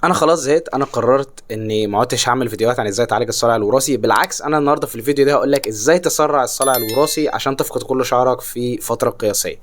انا خلاص زهقت. انا قررت اني ما عدتش هعمل فيديوهات عن ازاي تعالج الصلع الوراثي. بالعكس، انا النهارده في الفيديو ده هقول لك ازاي تسرع الصلع الوراثي عشان تفقد كل شعرك في فتره قياسيه.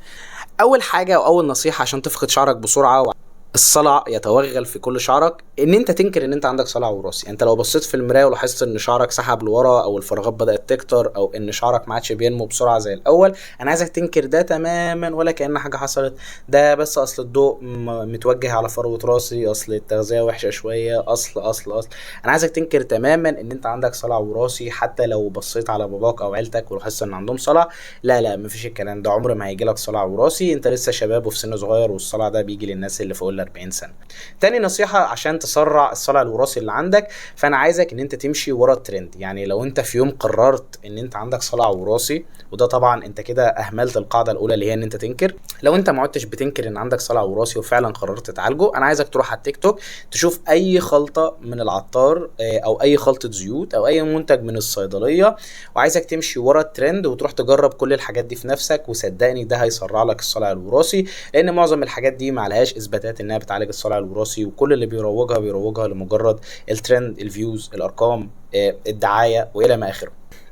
اول حاجه واول نصيحه عشان تفقد شعرك بسرعه الصلع يتوغل في كل شعرك، ان انت تنكر ان انت عندك صلع وراثي. انت لو بصيت في المرايه ولاحظت ان شعرك سحب لورا، او الفراغات بدات تكتر، او ان شعرك ما عادش بينمو بسرعه زي الاول، انا عايزك تنكر ده تماما ولا كأن حاجه حصلت. ده بس اصل الضوء متوجه على فروه راسي، اصل التغذيه وحشه شويه، اصل. انا عايزك تنكر تماما ان انت عندك صلع وراثي. حتى لو بصيت على باباك او عيلتك ولاحظت ان عندهم صلع، لا مفيش الكلام ده، عمر ما هيجي لك صلع وراثي. انت لسه شباب وفي سن صغير، والصلع ده بيجي للناس اللي فوق ال 40 سنه. تاني نصيحة عشان تسرع الصلع الوراثي اللي عندك، فانا عايزك ان انت تمشي ورا الترند. يعني لو انت في يوم قررت ان انت عندك صلع وراثي، وده طبعا انت كده اهملت القاعدة الاولى اللي هي ان انت تنكر. لو انت ما عدتش بتنكر ان عندك صلع وراثي وفعلا قررت تعالجه، انا عايزك تروح على التيك توك تشوف اي خلطة من العطار، او اي خلطة زيوت، او اي منتج من الصيدلية، وعايزك تمشي ورا الترند وتروح تجرب كل الحاجات دي في نفسك. وصدقني ده هيسرع لك الصلع الوراثي، لان معظم الحاجات دي ما عليهاش اثباتات انها بتعالج الصلع الوراثي، وكل اللي بيروجها لمجرد الترند، الفيوز، الارقام، الدعايه والى ما اخره.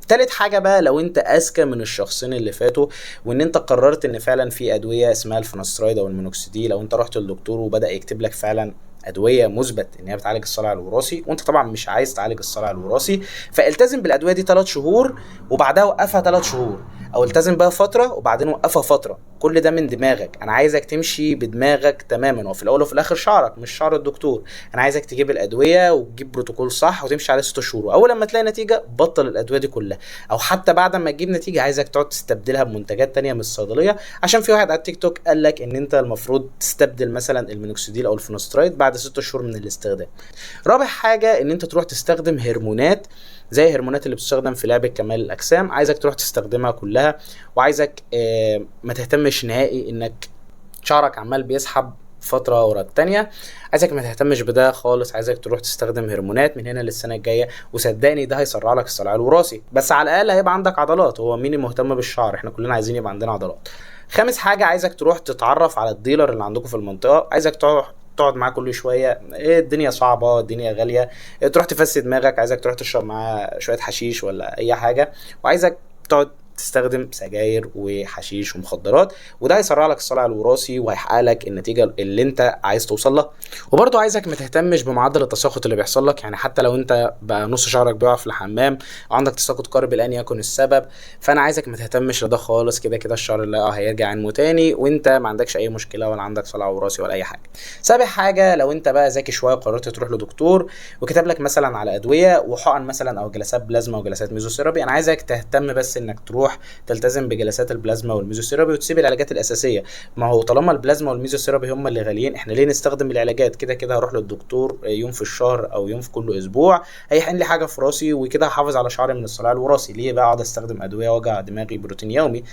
تالت حاجة بقى، لو انت اذكى من الشخصين اللي فاتوا، وان انت قررت ان فعلا في ادوية اسمها الفينسترايد او المينوكسيديل، لو انت رحت للدكتور وبدأ يكتب لك فعلا ادويه مثبت ان هي بتعالج الصلع الوراثي، وانت طبعا مش عايز تعالج الصلع الوراثي، فالتزم بالادويه دي 3 شهور وبعدها وقفها 3 شهور، او التزم بقى فتره وبعدين وقفها فتره. كل ده من دماغك. انا عايزك تمشي بدماغك تماما، وفي الاول وفي الاخر شعرك مش شعر الدكتور. انا عايزك تجيب الادويه وتجيب بروتوكول صح وتمشي عليه 6 شهور، واول لما تلاقي نتيجه بطل الادويه دي كلها. او حتى بعد ما تجيب نتيجه عايزك تقعد تستبدلها بمنتجات تانية من الصيدليه، عشان في واحد على التيك توك قال لك ان انت المفروض تستبدل مثلا المينوكسيديل او الفينسترايد بعد 6 شهور من الاستخدام. رابع حاجه ان انت تروح تستخدم هرمونات زي الهرمونات اللي بتستخدم في لعبة كمال الأجسام. عايزك تروح تستخدمها كلها، وعايزك ما تهتمش نهائي إنك شعرك عمال بيسحب فترة ورا التانية. عايزك ما تهتمش بده خالص، عايزك تروح تستخدم هرمونات من هنا للسنة الجاية، وصدقني ده هيسرع لك الصلع الوراثي، بس على الأقل هيبقى عندك عضلات. هو مين مهتم بالشعر؟ احنا كلنا عايزين يبقى عندنا عضلات. خامس حاجة، عايزك تروح تتعرف على الديلر اللي عندكم في المنطقة. عايزك تقعد معاه كل شويه. ايه الدنيا صعبه، الدنيا غاليه، تروح تفسد دماغك. عايزك تروح تشرب معاه شويه حشيش ولا اي حاجه، وعايزك تقعد تستخدم سجاير وحشيش ومخدرات، وده هيسرع لك الصلع الوراثي وهيحقق لك النتيجه اللي انت عايز توصل لها. وبرضه عايزك ما تهتمش بمعدل التساقط اللي بيحصل لك. يعني حتى لو انت بقى نص شعرك بيقع في الحمام او عندك تساقط قارب الان يكن السبب، فانا عايزك ما تهتمش لده خالص. كده كده الشعر اللي هيرجع ينمو تاني، وانت ما عندكش اي مشكله ولا عندك صلع وراثي ولا اي حاجه. سابع حاجه، لو انت بقى ذكي شويه قررت تروح لدكتور وكتب لك مثلا على ادويه وحقن مثلا او جلسات بلازما وجلسات ميزوثيرابي، انا عايزك تهتم بس انك تروح تلتزم بجلسات البلازما والميزوثيرابي وتسيب العلاجات الاساسيه. ما هو طالما البلازما والميزوثيرابي هم اللي غاليين، احنا ليه نستخدم العلاجات؟ كده كده هروح للدكتور يوم في الشهر او يوم في كل اسبوع، هيحقن لي حاجه في راسي، وكده هحافظ على شعري من الصلع الوراثي. ليه بقى اقعد استخدم ادويه وجع دماغي بروتين يومي؟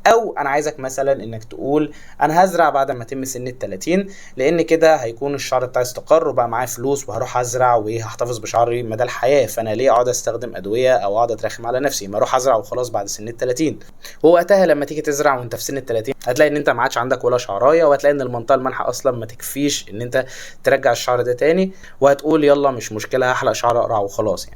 او انا عايزك مثلا انك تقول انا هزرع بعد ما اتم سن ال 30، لان كده هيكون الشعر بتاعي استقر وبقى معايا فلوس وهروح ازرع وهحتفظ بشعري مدى الحياه. فانا ليه اقعد استخدم ادويه او اقعد اترخم على نفسي؟ ما اروح ازرع وخلاص بعد سن ال 30. ووقتها لما تيجي تزرع وانت في سن ال 30 هتلاقي ان انت ما عادش عندك ولا شعرايه، وهتلاقي ان المنطقه المنحه اصلا ما تكفيش ان انت ترجع الشعر ده تاني، وهتقول يلا مش مشكله هحلق شعر اقرع وخلاص.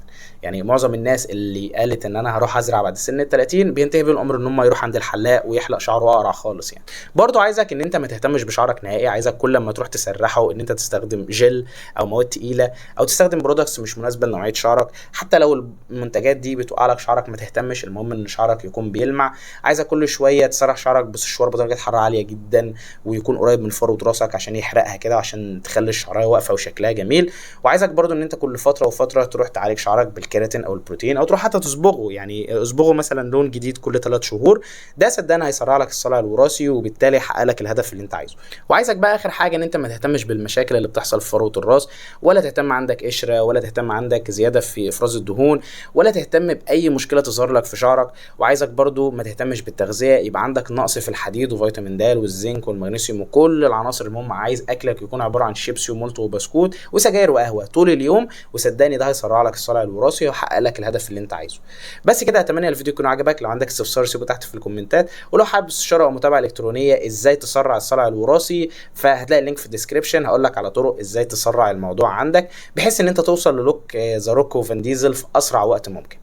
يعني معظم الناس اللي قالت ان انا هروح ازرع بعد سن ال 30 بينتهي بيهم الامر ان هم يروح عند الحلاق ويحلق شعره اقرع خالص. يعني برضو عايزك ان انت ما تهتمش بشعرك نهائي. عايزك كل ما تروح تسرحه ان انت تستخدم جل او مواد تقيله، او تستخدم برودكتس مش مناسبه لنوعيه شعرك. حتى لو المنتجات دي بتوقع لك شعرك ما تهتمش، المهم ان شعرك يكون بيلمع. عايزك كل شويه تسرح شعرك بسشوار بدرجه حراره عاليه جدا، ويكون قريب من فروه راسك عشان يحرقها كده، عشان تخلي الشعرايه واقفه وشكلها جميل. وعايزك برضو ان انت كل فتره وفتره تروح تعالج شعرك بالكيراتين او البروتين، او تروح حتى تصبغه. يعني اصبغه مثلا لون جديد كل 3 شهور. ده صدقني هيسرع لك الصلع الوراثي، وبالتالي يحقق لك الهدف اللي انت عايزه. وعايزك بقى اخر حاجه ان انت ما تهتمش بالمشاكل اللي بتحصل في فروه الراس، ولا تهتم عندك قشره، ولا تهتم عندك زياده في افراز الدهون، ولا تهتم باي مشكله تظهر لك في شعرك. وعايزك برضو ما تهتمش بالتغذيه، يبقى عندك نقص في الحديد الحديد وفيتامين د والزنك والمغنيسيوم وكل العناصر المهمه. عايز اكلك يكون عباره عن شيبسي ومولتو وبسكوت وسجاير وقهوه طول اليوم، وصدقني ده هيسرع لك الصلع الوراثي ويحقق لك الهدف اللي انت عايزه. بس كده، اتمنى الفيديو يكون عجبك. لو عندك استفسار سيبه تحت في الكومنتات، ولو حابب استشاره او متابعه الكترونيه ازاي تسرع الصلع الوراثي فهتلاقي اللينك في الديسكربشن. هقول لك على طرق ازاي تسرع الموضوع عندك بحيث ان انت توصل للوك ذا روك وفان ديزل في اسرع وقت ممكن.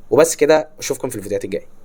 وبس كده، اشوفكم في الفيديوهات الجايه.